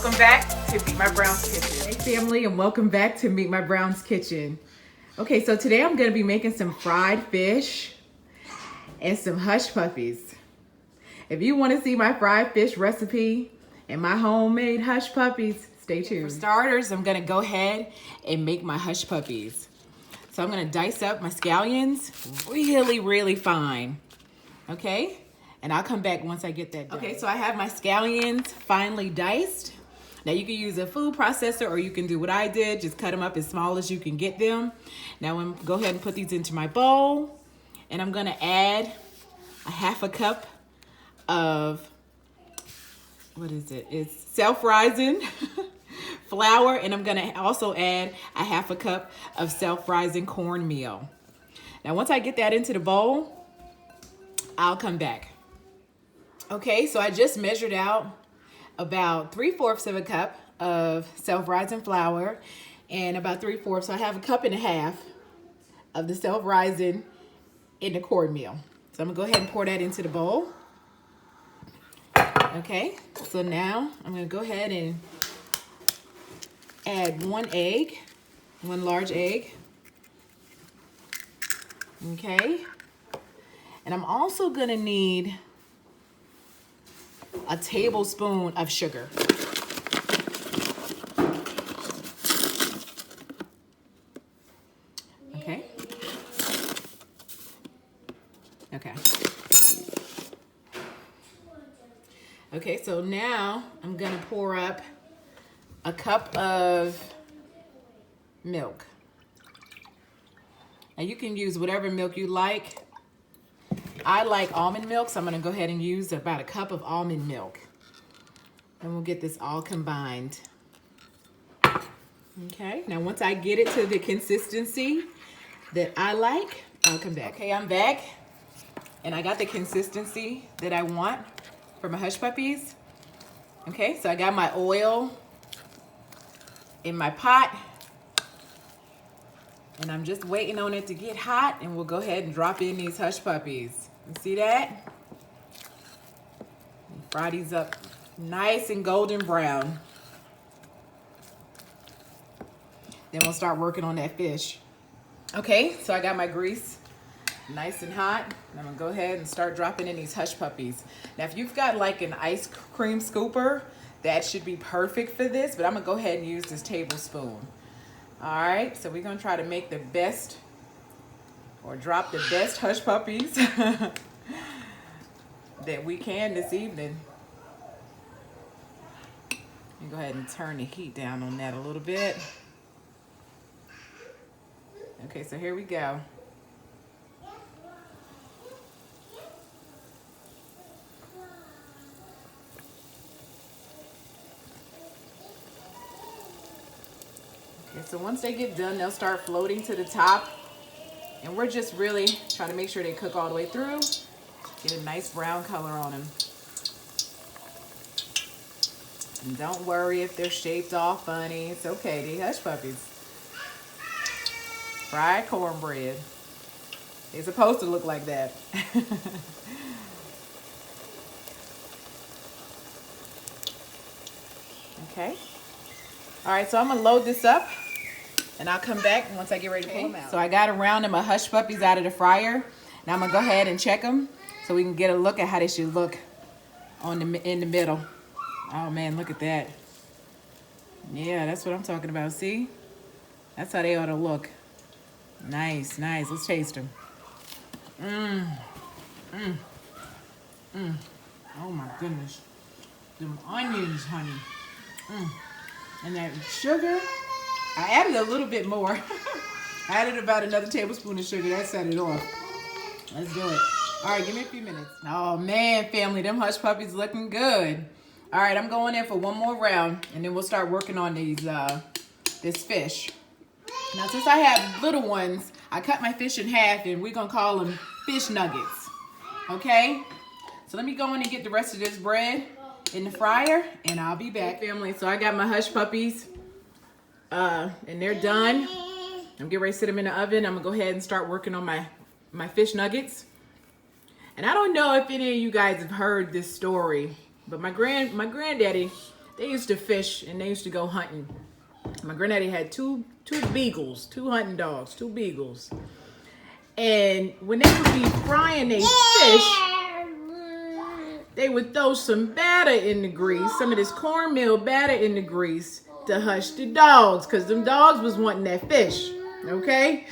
welcome back to Meet My Brown's Kitchen. Hey family, and welcome back to Meet My Brown's Kitchen. Okay, so today I'm gonna be making some fried fish and some hush puppies. If you wanna see my fried fish recipe and my homemade hush puppies, stay tuned. For starters, I'm gonna go ahead and make my hush puppies. So I'm gonna dice up my scallions really fine, okay? And I'll come back once I get that done. Okay, so I have my scallions finely diced. Now you can use a food processor or you can do what I did, just cut them up as small as you can get them. Now I'm gonna go ahead and put these into my bowl, and I'm gonna add a half a cup of, what is it? It's self-rising flour, and I'm gonna also add a half a cup of self-rising cornmeal. Now once I get that into the bowl, I'll come back. Okay, so I just measured out about 3/4 of a cup of self-rising flour and about 3/4, so I have a cup and a half of the self-rising in the cornmeal. So I'm gonna go ahead and pour that into the bowl. Okay, so now I'm gonna go ahead and add one large egg. Okay, and I'm also gonna need a tablespoon of sugar. Okay. Okay. Okay, so now I'm gonna pour up a cup of milk. Now you can use whatever milk you like. I like almond milk, so I'm gonna go ahead and use about a cup of almond milk. And we'll get this all combined. Okay, now once I get it to the consistency that I like, I'll come back. Okay, I'm back, and I got the consistency that I want for my hush puppies. Okay, so I got my oil in my pot, and I'm just waiting on it to get hot, and we'll go ahead and drop in these hush puppies. You see that? Fry these up nice and golden brown. Then we'll start working on that fish. Okay, so I got my grease nice and hot, and I'm gonna go ahead and start dropping in these hush puppies. Now, if you've got like an ice cream scooper, that should be perfect for this, but I'm gonna go ahead and use this tablespoon. All right, so we're gonna try to make the best, or drop the best hush puppies that we can this evening. Let me go ahead and turn the heat down on that a little bit. Okay, so here we go. Okay, so once they get done, they'll start floating to the top. And we're just really trying to make sure they cook all the way through. Get a nice brown color on them. And don't worry if they're shaped all funny. It's okay, they hush puppies. Fried cornbread. They're supposed to look like that. Okay. All right, so I'm gonna load this up, and I'll come back once I get ready to pull them out. So I got a round of my hush puppies out of the fryer. Now I'm gonna go ahead and check them so we can get a look at how they should look in the middle. Oh man, look at that. Yeah, that's what I'm talking about. See? That's how they ought to look. Nice, nice. Let's taste them. Oh my goodness. Them onions, honey. And that sugar, I added a little bit more. I added about another tablespoon of sugar. That set it off. Let's do it. All right, give me a few minutes. Oh man, family, them hush puppies looking good. All right, I'm going in for one more round, and then we'll start working on these this fish. Now, since I have little ones, I cut my fish in half, and we're gonna call them fish nuggets. Okay? So let me go in and get the rest of this bread in the fryer, and I'll be back, family. So I got my hush puppies, and they're done. I'm getting ready to sit them in the oven. I'm gonna go ahead and start working on my fish nuggets. And I don't know if any of you guys have heard this story, but my granddaddy they used to fish and they used to go hunting. My granddaddy had two beagles, two hunting dogs, two beagles. And when they would be frying their fish, they would throw some batter in the grease, some of this cornmeal batter in the grease to hush the dogs, because them dogs was wanting that fish, okay?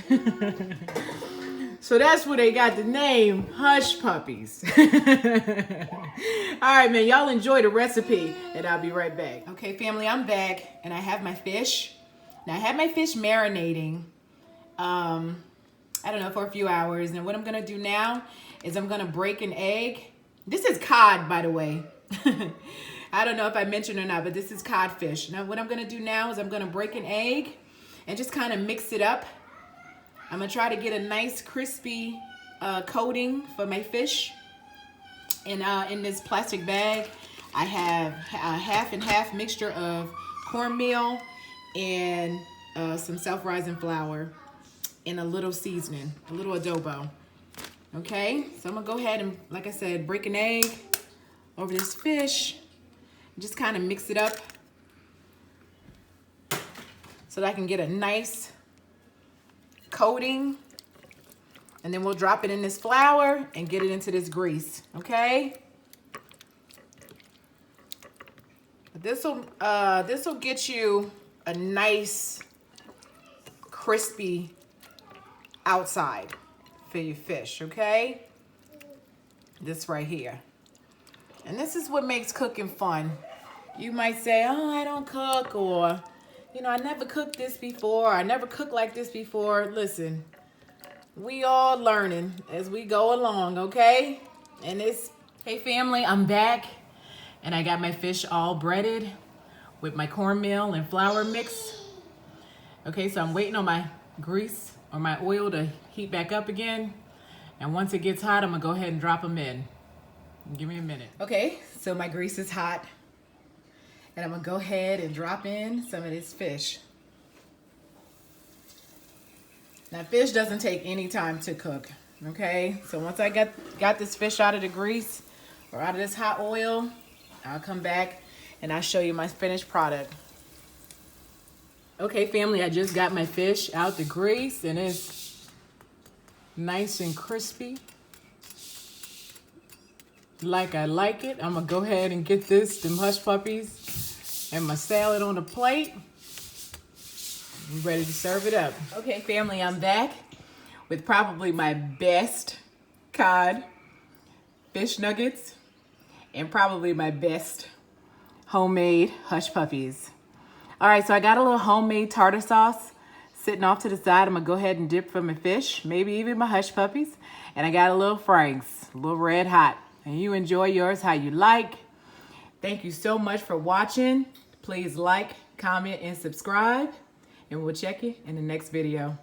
So that's where they got the name Hush Puppies. All right, man, y'all enjoy the recipe, and I'll be right back. Okay, family, I'm back, and I have my fish. Now, I have my fish marinating, I don't know, for a few hours. And what I'm going to do now is I'm going to break an egg. This is cod, by the way. I don't know if I mentioned or not, but this is codfish. Now, what I'm going to do now is I'm going to break an egg and just kind of mix it up. I'm going to try to get a nice crispy coating for my fish. And in this plastic bag, I have a half and half mixture of cornmeal and some self-rising flour and a little seasoning, a little adobo. Okay, so I'm going to go ahead and, like I said, break an egg over this fish. Just kind of mix it up so that I can get a nice coating, and then we'll drop it in this flour and get it into this grease. Okay, this will get you a nice crispy outside for your fish. Okay, this right here, and this is what makes cooking fun. You might say, oh, I don't cook, or you know, I never cooked this before. I never cooked like this before. Listen, we all learning as we go along, okay? And it's, hey family, I'm back. And I got my fish all breaded with my cornmeal and flour mix. Okay, so I'm waiting on my grease or my oil to heat back up again. And once it gets hot, I'm gonna go ahead and drop them in. Give me a minute. Okay, so my grease is hot. And I'm gonna go ahead and drop in some of this fish. Now, fish doesn't take any time to cook, okay? So once I got this fish out of the grease or out of this hot oil, I'll come back and I'll show you my finished product. Okay, family, I just got my fish out the grease and it's nice and crispy, like I like it. I'm gonna go ahead and get them Hush Puppies and my salad on the plate. I'm ready to serve it up. Okay, family, I'm back with probably my best cod fish nuggets and probably my best homemade Hush Puppies. All right, so I got a little homemade tartar sauce sitting off to the side. I'm gonna go ahead and dip for my fish, maybe even my Hush Puppies. And I got a little Frank's, a little red hot. And you enjoy yours how you like. Thank you so much for watching. Please like, comment, and subscribe. And we'll check you in the next video.